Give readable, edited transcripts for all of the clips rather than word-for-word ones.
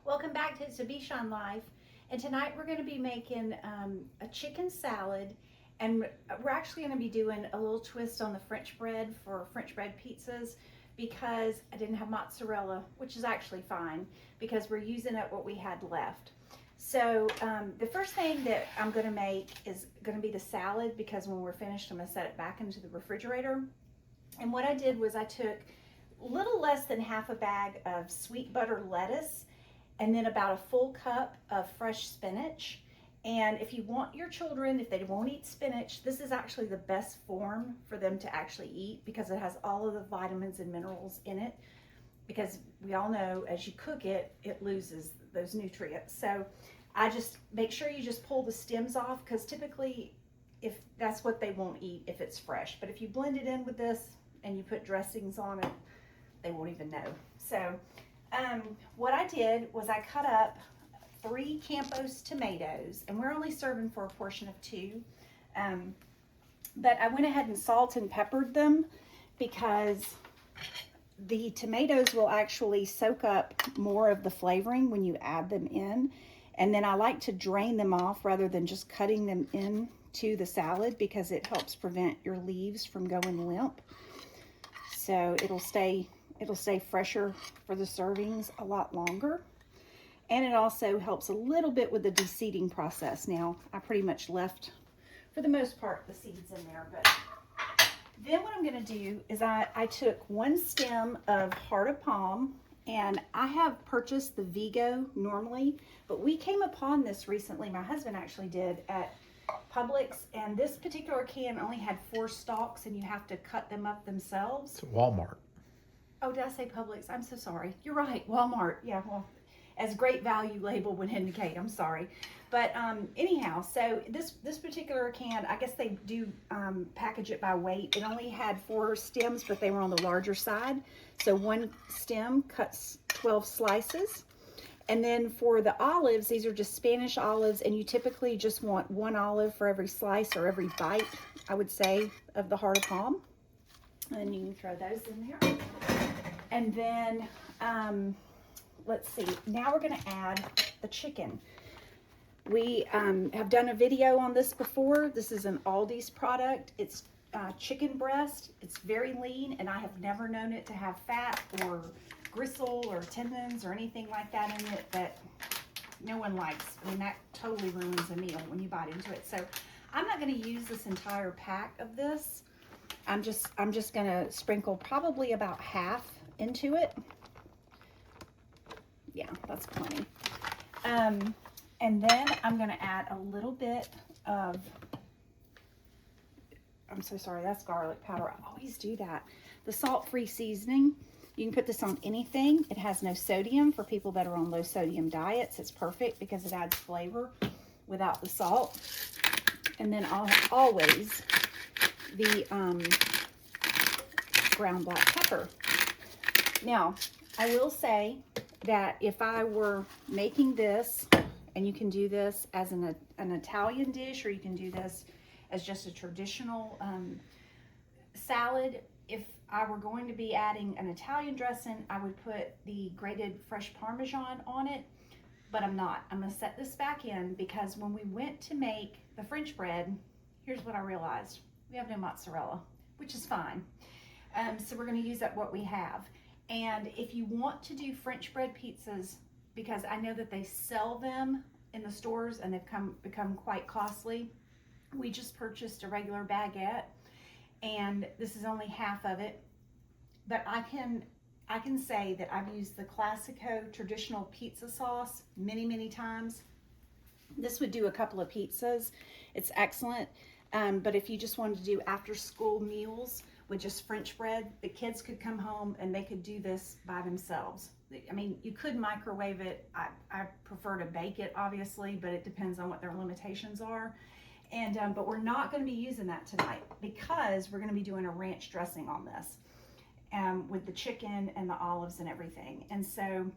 Welcome back to Zabishan Life. And tonight we're going to be making a chicken salad, and we're actually going to be doing a little twist on the French bread for French bread pizzas because I didn't have mozzarella, which is actually fine because we're using up what we had left. So the first thing that I'm going to make is going to be the salad, because when we're finished I'm going to set it back into the refrigerator. And what I did was I took a little less than half a bag of sweet butter lettuce, and then about a full cup of fresh spinach. And if you want your children, if they won't eat spinach, this is actually the best form for them to actually eat because it has all of the vitamins and minerals in it. Because we all know as you cook it, it loses those nutrients. So I just make sure you just pull the stems off, because typically if that's what they won't eat if it's fresh. But if you blend it in with this and you put dressings on it, they won't even know. So what I did was I cut up 3 Campos tomatoes, and we're only serving for a portion of 2. But I went ahead and salt and peppered them because the tomatoes will actually soak up more of the flavoring when you add them in. And then I like to drain them off rather than just cutting them into the salad, because it helps prevent your leaves from going limp. So it'll stay fresher for the servings a lot longer. And it also helps a little bit with the de-seeding process. Now, I pretty much left, for the most part, the seeds in there. But then what I'm going to do is I took 1 stem of heart of palm, and I have purchased the Vigo normally, but we came upon this recently. My husband actually did at Publix, and this particular can only had 4 stalks, and you have to cut them up themselves. It's Walmart. Oh, did I say Publix? I'm so sorry. You're right, Walmart. Yeah, well, as great value label would indicate. I'm sorry. But anyhow, so this particular can, I guess they do package it by weight. It only had 4 stems, but they were on the larger side. So 1 stem cuts 12 slices. And then for the olives, these are just Spanish olives, and you typically just want 1 olive for every slice or every bite, I would say, of the heart of palm. And you can throw those in there. And then, let's see, now we're going to add the chicken. We have done a video on this before. This is an Aldi's product. It's chicken breast. It's very lean, and I have never known it to have fat or gristle or tendons or anything like that in it that no one likes. I mean, that totally ruins a meal when you bite into it. So I'm not going to use this entire pack of this. I'm just going to sprinkle probably about half into it. Yeah, that's plenty. And then I'm going to add a little bit of, I'm so sorry, that's garlic powder. I always do that. The salt-free seasoning. You can put this on anything. It has no sodium for people that are on low sodium diets. It's perfect because it adds flavor without the salt. And then always the ground black pepper. Now, I will say that if I were making this, and you can do this as an Italian dish, or you can do this as just a traditional salad. If I were going to be adding an Italian dressing, I would put the grated fresh Parmesan on it, but I'm not. I'm going to set this back in because when we went to make the French bread, here's what I realized. We have no mozzarella, which is fine. So we're going to use up what we have. And if you want to do French bread pizzas, because I know that they sell them in the stores and they've become quite costly, we just purchased a regular baguette, and this is only half of it. But I can say that I've used the Classico traditional pizza sauce many times. This would do a couple of pizzas. It's excellent. But if you just wanted to do after school meals with just French bread, the kids could come home and they could do this by themselves. I mean, you could microwave it. I prefer to bake it, obviously, but it depends on what their limitations are. And but we're not going to be using that tonight because we're going to be doing a ranch dressing on this, with the chicken and the olives and everything. And so,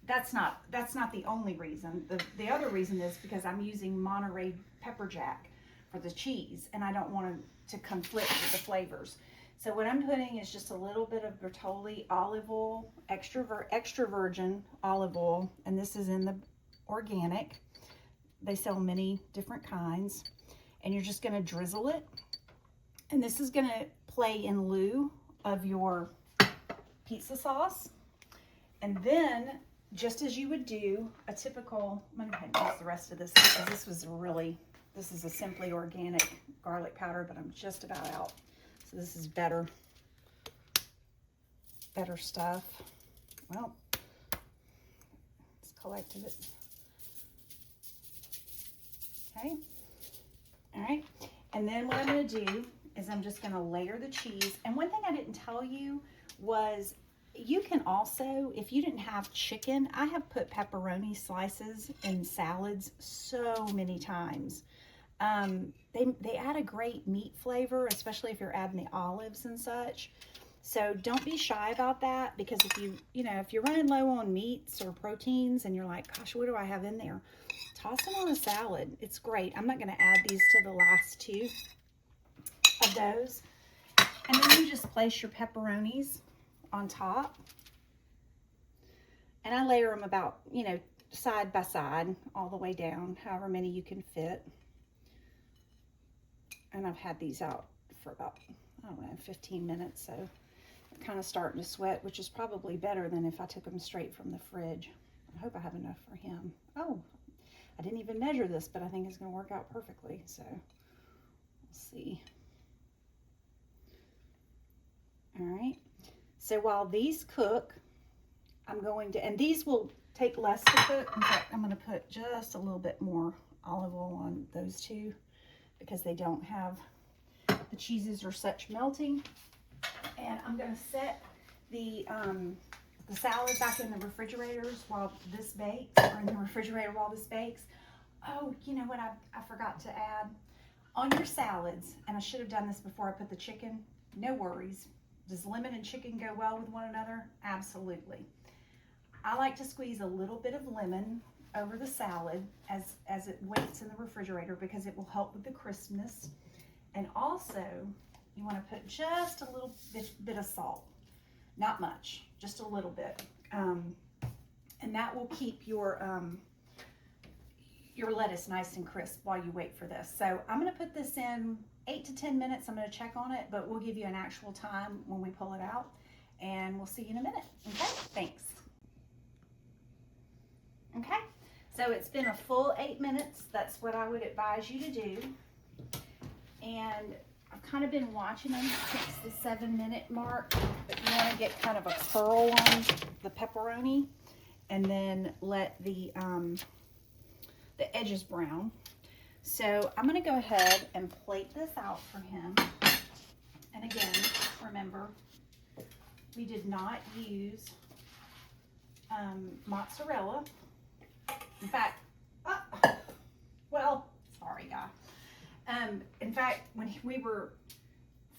that's not the only reason. The other reason is because I'm using Monterey Pepperjack for the cheese, and I don't want to conflict with the flavors. So what I'm putting is just a little bit of Bertolli olive oil, extra virgin olive oil, and this is in the organic. They sell many different kinds. And you're just gonna drizzle it. And this is gonna play in lieu of your pizza sauce. And then, just as you would do a typical, I'm gonna go ahead and use the rest of this because this is a simply organic garlic powder, but I'm just about out. So this is better stuff. Well, let's collect it. Okay. All right. And then what I'm going to do is I'm just going to layer the cheese. And one thing I didn't tell you was you can also, if you didn't have chicken, I have put pepperoni slices in salads so many times. They add a great meat flavor, especially if you're adding the olives and such. So don't be shy about that, because if you're running low on meats or proteins and you're like, gosh, what do I have in there? Toss them on a salad. It's great. I'm not going to add these to the last two of those. And then you just place your pepperonis on top. And I layer them about, side by side all the way down, however many you can fit. And I've had these out for about, 15 minutes. So they're kind of starting to sweat, which is probably better than if I took them straight from the fridge. I hope I have enough for him. Oh, I didn't even measure this, but I think it's going to work out perfectly. So we'll see. All right. So while these cook, I'm going to, and these will take less to cook. In fact, I'm going to put just a little bit more olive oil on those two, because they don't have, the cheeses are such melting. And I'm going to set the salad back in the refrigerators while this bakes, or in the refrigerator while this bakes. Oh, you know what I forgot to add? On your salads, and I should have done this before I put the chicken, no worries. Does lemon and chicken go well with one another? Absolutely. I like to squeeze a little bit of lemon over the salad as it waits in the refrigerator, because it will help with the crispness. And also, you want to put just a little bit of salt. Not much, just a little bit. And that will keep your lettuce nice and crisp while you wait for this. So I'm going to put this in 8 to 10 minutes. I'm going to check on it, but we'll give you an actual time when we pull it out, and we'll see you in a minute. Okay, thanks. Okay, so it's been a full 8 minutes. That's what I would advise you to do. And I've kind of been watching them since the 7-minute mark, but you want to get kind of a curl on the pepperoni, and then let the edges brown. So I'm going to go ahead and plate this out for him. And again, remember, we did not use mozzarella. In fact, sorry, guy. In fact, when we were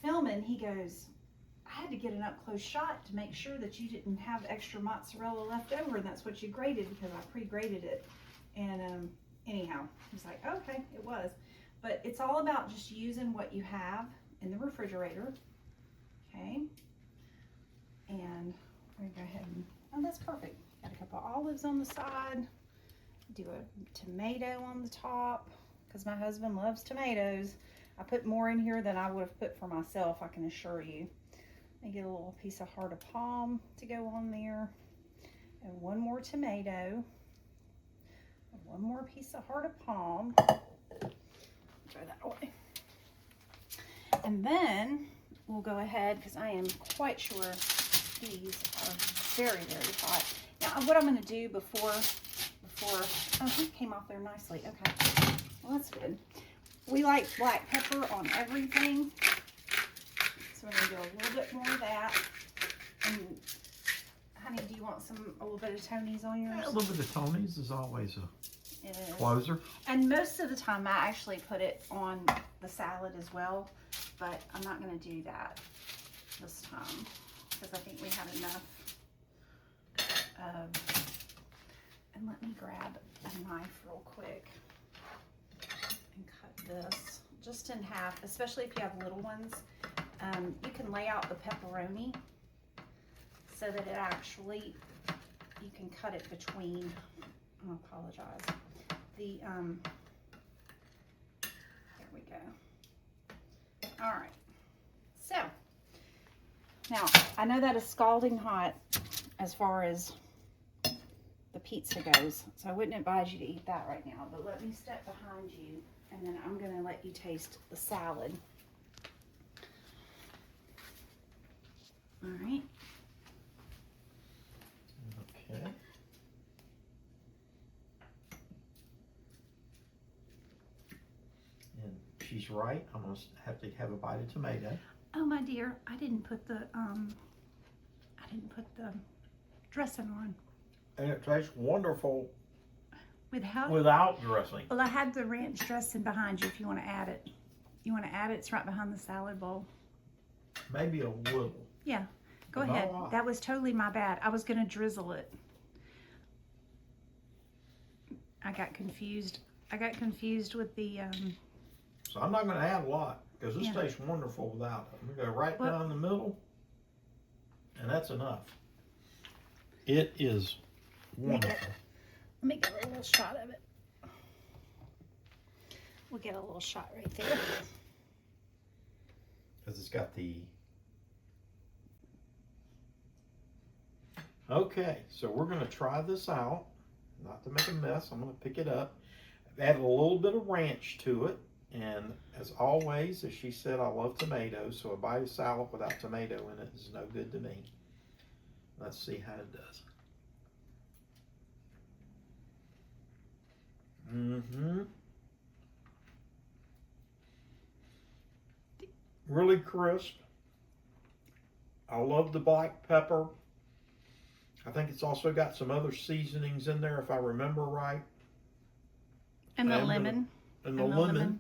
filming, he goes, I had to get an up-close shot to make sure that you didn't have extra mozzarella left over, and that's what you grated, because I pre-grated it. And anyhow, he's like, okay, it was. But it's all about just using what you have in the refrigerator. Okay. And we're going to go ahead and, oh, that's perfect. Got a couple olives on the side. Do a tomato on the top, because my husband loves tomatoes. I put more in here than I would have put for myself, I can assure you. I get a little piece of heart of palm to go on there. And one more tomato. And one more piece of heart of palm. Throw that away. And then we'll go ahead, because I am quite sure these are very, very hot. Now, what I'm going to do before, oh, he came off there nicely. Okay, well, that's good. We like black pepper on everything, so we're going to do a little bit more of that. And honey, do you want a little bit of Tony's on yours? Yeah, a little bit of Tony's is always a closer. And most of the time, I actually put it on the salad as well, but I'm not going to do that this time, because I think we have enough of, and let me grab a knife real quick and cut this just in half, especially if you have little ones. You can lay out the pepperoni so that it actually, you can cut it between, I apologize, the, there we go. All right, so, now, I know that is scalding hot as far as the pizza goes, so I wouldn't advise you to eat that right now, but let me step behind you, and then I'm gonna let you taste the salad. All right. Okay. And she's right. I'm gonna have to have a bite of tomato. Oh my dear, I didn't put the dressing on. And it tastes wonderful Without? without dressing. Well, I had the ranch dressing behind you if you want to add it. You want to add it? It's right behind the salad bowl. Maybe a little. Yeah, go But not ahead. a lot. That was totally my bad. I was going to drizzle it. I got confused. I got confused with the, So I'm not going to add a lot because this Yeah. tastes wonderful without it. I'm going to go right Well- down the middle, and that's enough. It is wonderful. let me get a little shot of it. We'll get a little shot right there. Because it's got the... Okay, so we're going to try this out. Not to make a mess, I'm going to pick it up. I've added a little bit of ranch to it. And as always, as she said, I love tomatoes. So a bite of salad without tomato in it is no good to me. Let's see how it does. Really crisp. I love the black pepper. I think it's also got some other seasonings in there if I remember right. And the And the- lemon. And the And the lemon. lemon.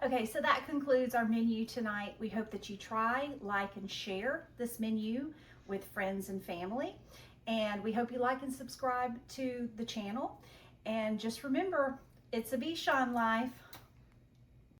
Okay, so that concludes our menu tonight. We hope that you try, like, and share this menu with friends and family. And we hope you like and subscribe to the channel. And just remember, it's a Bichon life.